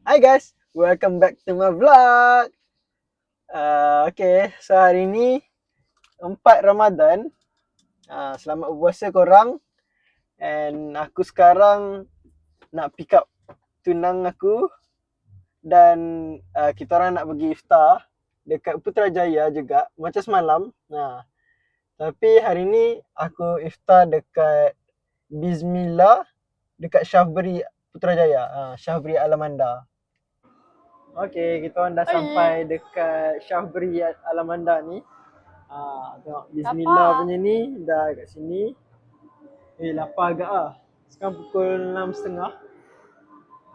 Hi guys, welcome back to my vlog. Okay, so hari ni 4 Ramadan. Selamat berpuasa korang. And aku sekarang nak pick up tunang aku. Dan kita orang nak pergi iftar dekat Putrajaya juga, macam semalam. Tapi hari ni aku iftar dekat Bismillah dekat Syahberi Putrajaya, Syahberi Alamanda. Okay, kita orang dah sampai dekat Syahberi Alamanda ni. Tengok Bismillah Lapar. punya ni dah kat sini. Lapar agak lah. Sekarang pukul 6.30.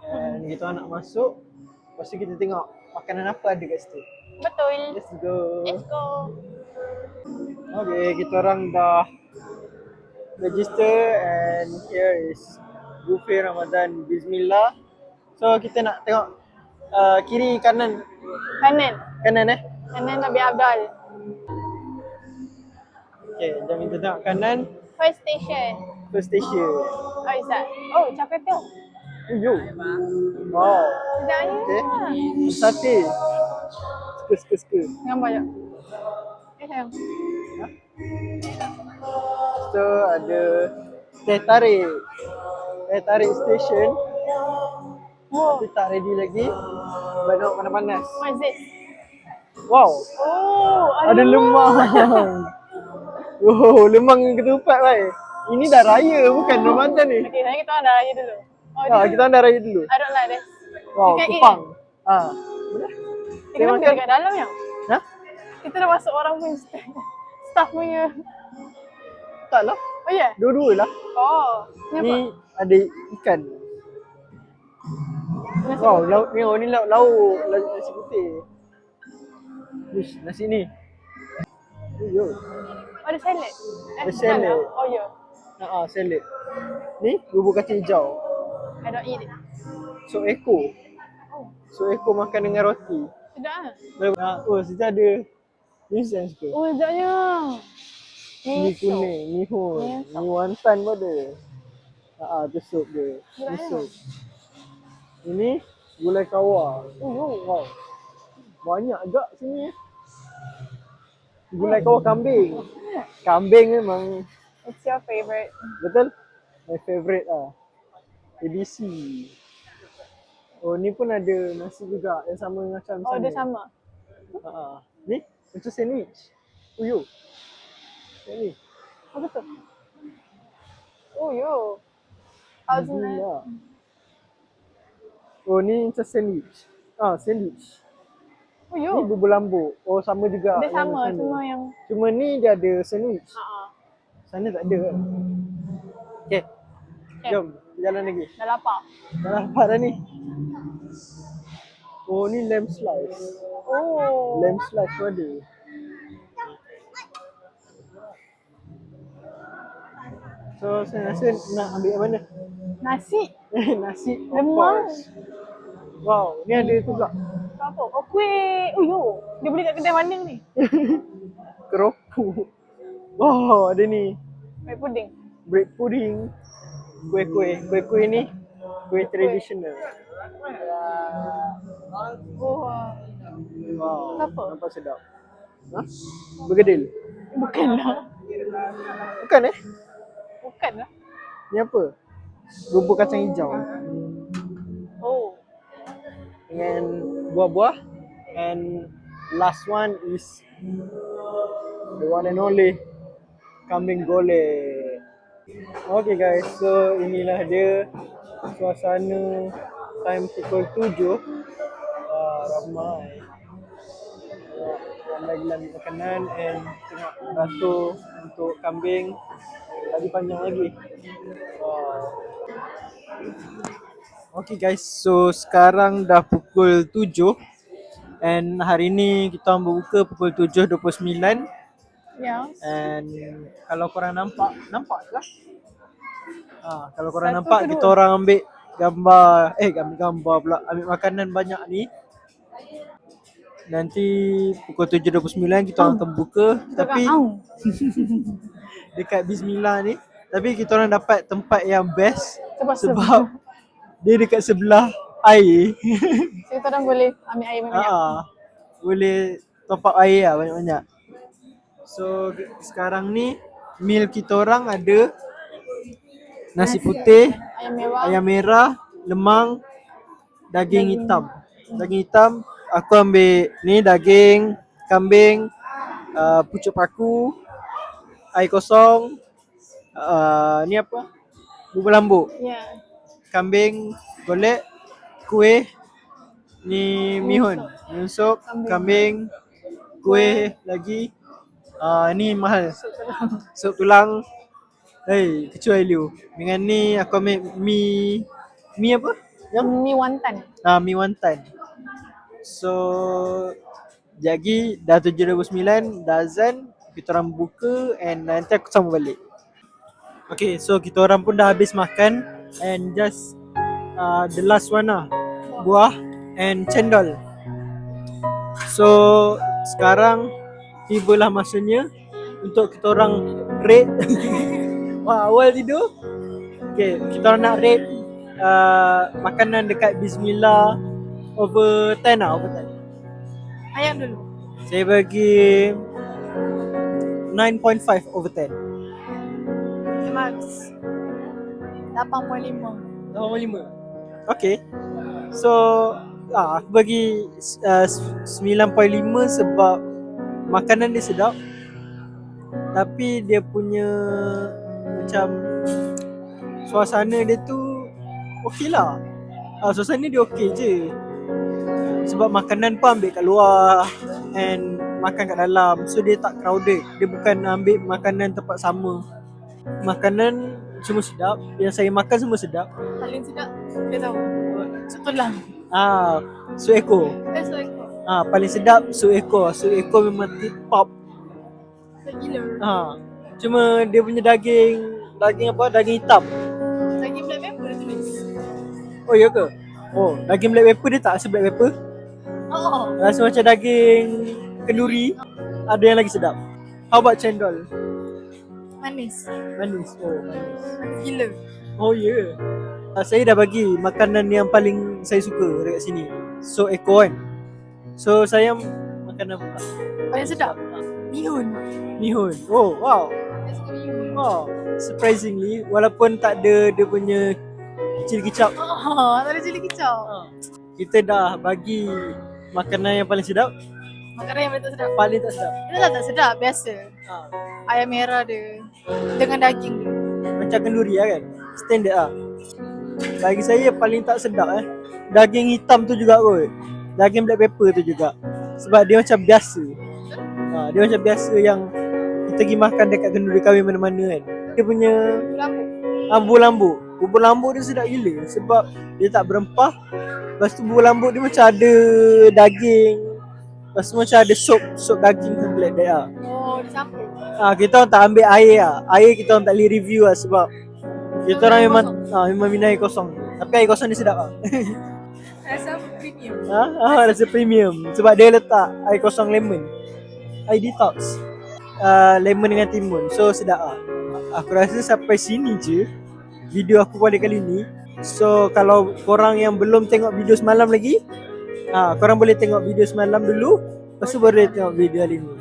And kita orang nak masuk. Lepas tu kita tengok makanan apa ada kat situ. Betul. Let's go. Let's go. Okay, kita orang dah register and here is buffet Ramadan Bismillah. So kita nak tengok kiri kanan. Kanan. Kanan Kanan Nabi Abdul. Okay, jom kita tengok kanan. First station. First station. Oh, is that? Oh, capek tu. Yo. Wow. Sedapnya. Okay. Sate. Suka. Gambar je. Sayang. So ada teh tarik. Teh tarik station. Oh. Tapi tak ready lagi. Banyak panas-panas. What is this? Wow. Oh, Ada lemang. Oh, lemang ketupat baik. Ini dah raya bukan Ramadan ni. Okay, sekarang kita orang dah raya dulu. Oh, Kita orang dah raya dulu. I don't like this. Wow, You can eat kupang. Kita makan? dekat dalam ya? Hah? Kita dah masuk orang punya staff punya. Tak lah. Oh, ya? Yeah? Dua-dua lah. Oh. Ni apa? Ni ada ikan. Nasi Wow, putih. lauk ni lauk nasi putih. Wish, nasi ni. Yo. Oh, ada salad. Ada salad. Oh, ya. Yeah. Salad. Ni bubur kacang hijau. I don't eat it. So Eko. Oh, So Eko makan dengan roti. sedap ah. Sejak ada ni saya suka. Oh, sedapnya. Mi kuning, mi hun, mi wonton pun ada. Tu sup dia. Ni sup. Ini gulai kawar. Wow. Banyak agak sini. Gulai kawar kambing. Kambing memang What's your favorite? betul. My favorite ABC. Oh, ni pun ada nasi juga yang sama macam Oh, sana. dia sama. Ni macam sandwich. Yo. Ni. Apa tu? Oh, yo. How's it? Bismillah. Oh, ni macam sandwich. Sandwich. Oh, Ni yo. bubur lambuk. Oh, sama juga. Dia yang sama, sana. cuma yang... Cuma ni dia ada sandwich. Sana tak ada kan? Okay. Okay. Jom, jalan lagi. Dah lapar. Dah lapar dah ni. Oh, ni lamb slice. Oh. Lamb slice pun ada. So, saya rasa nak ambil yang mana? Nasi. Nasi. of Lemang. course. Wow, ni ada tu pula. Apa? Oh, kuih. Oh, yo. Dia beli kat kedai mana ni? Keropok. Wow, ada ni. Kuih puding. Bread pudding. Kuih-kuih ni kuih tradisional. Oh. Wow. Apa? Nampak sedap. Bergedil. Bukanlah. Bukan Bukanlah. Ni apa? Bubur kacang hijau. Oh. Dengan buah-buah. And last one is the one and only kambing golek. Okay guys, so inilah dia suasana time pukul 7. Ramai. Lagi ambil makanan and tengok beratur untuk kambing. Lagi panjang lagi. Okay guys, so sekarang dah pukul 7 and hari ni kita orang berbuka pukul 7.29. Ya. And kalau korang nampak lah. Kalau korang Satu nampak kedua. kita orang ambil gambar pula, ambil makanan banyak ni. Nanti pukul 7.29 kita orang akan buka. Tapi dekat Bismillah ni, tapi kita orang dapat tempat yang best sebab dia dekat sebelah air. So kita orang boleh ambil air banyak. Boleh top up air lah banyak-banyak. So sekarang ni meal kita orang ada nasi putih, Ayam merah. ayam merah, lemang, daging hitam. Daging hitam aku ambil ni daging kambing, pucuk paku, air kosong, ni apa? Bubur lambuk. Ya. Kambing golek, kuih, ni mihun, mihun sup, kambing, kuih lagi. Ni mahal. Sup tulang. Kecuali liu. Dengan ni aku ambil mi apa? Yang Mi wonton. mi wonton. So jadi dah 7.29 dah azan, kita orang buka and nanti aku sambung balik. Okay, so kita orang pun dah habis makan and just the last one lah, buah and cendol. So sekarang tibalah masanya untuk kita orang rate. Wah, awal tidur. Okay, kita orang nak rate makanan dekat Bismillah over 10 lah, over 10. Ayam dulu. Saya bagi 9.5 over 10. Max 8.5. 8.5. Okay. So aku bagi 9.5 sebab makanan dia sedap. Tapi dia punya macam suasana dia tu okey lah. Suasana dia okey je. Sebab makanan pun ambil kat luar and makan kat dalam. So dia tak crowded. Dia bukan ambil makanan tempat sama. Makanan semua sedap. Yang saya makan semua sedap. Paling sedap dia tahu. Sup tulang. Sup ekor. Sup ekor. Paling sedap sup ekor. Sup ekor memang tip top. Gila. Cuma dia punya daging apa? Daging hitam. Daging black pepper dia tulis. Oh ya ke? Oh, daging black pepper dia tak rasa black pepper. Rasa macam daging kenduri. Ada yang lagi sedap. How about cendol? Manis. Manis. Oh, manis. Gila. Oh ya. Saya dah bagi makanan yang paling saya suka dekat sini. So ekor kan. So saya makan apa? Paling sedap. Mihun. Mihun. Oh, wow. Saya suka mihun. Oh, surprisingly walaupun tak ada dia punya cili kicap. Tak ada cili kicap. Kita dah bagi makanan yang paling sedap. Makanan yang paling tak sedap. Paling tak sedap. Itu tak sedap, biasa. Ayam merah dia dengan daging dia. Macam kenduri lah kan. Standard lah. Bagi saya paling tak sedap daging hitam tu juga kot. Daging black pepper tu juga. Sebab dia macam biasa. Dia macam biasa yang kita pergi makan dekat kenduri kahwin mana-mana kan. Dia punya bubur lambuk. Bubur lambuk dia sedap gila sebab dia tak berempah. Lepas tu bubur lambuk dia macam ada daging. Lepas tu macam ada sup daging tu black dia. Oh, dicampur. Kita orang tak ambil air lah. Air kita orang tak boleh review lah sebab kita orang memang minum air kosong. Tapi air kosong ni sedap lah. Rasa premium. Rasa premium sebab dia letak air kosong lemon. Air detox. Lemon dengan timun. So sedap lah. Aku rasa sampai sini je video aku pada kali ni. So kalau korang yang belum tengok video semalam lagi, korang boleh tengok video semalam dulu. Lepas tu baru tengok video hari ni.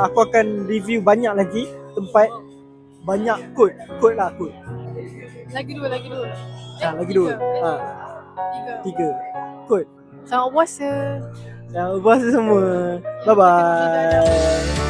Aku akan review banyak lagi tempat. Banyak kod lah. Lagi dua. Lagi dua. Tiga kod. Selamat puasa. Selamat puasa semua. Bye bye.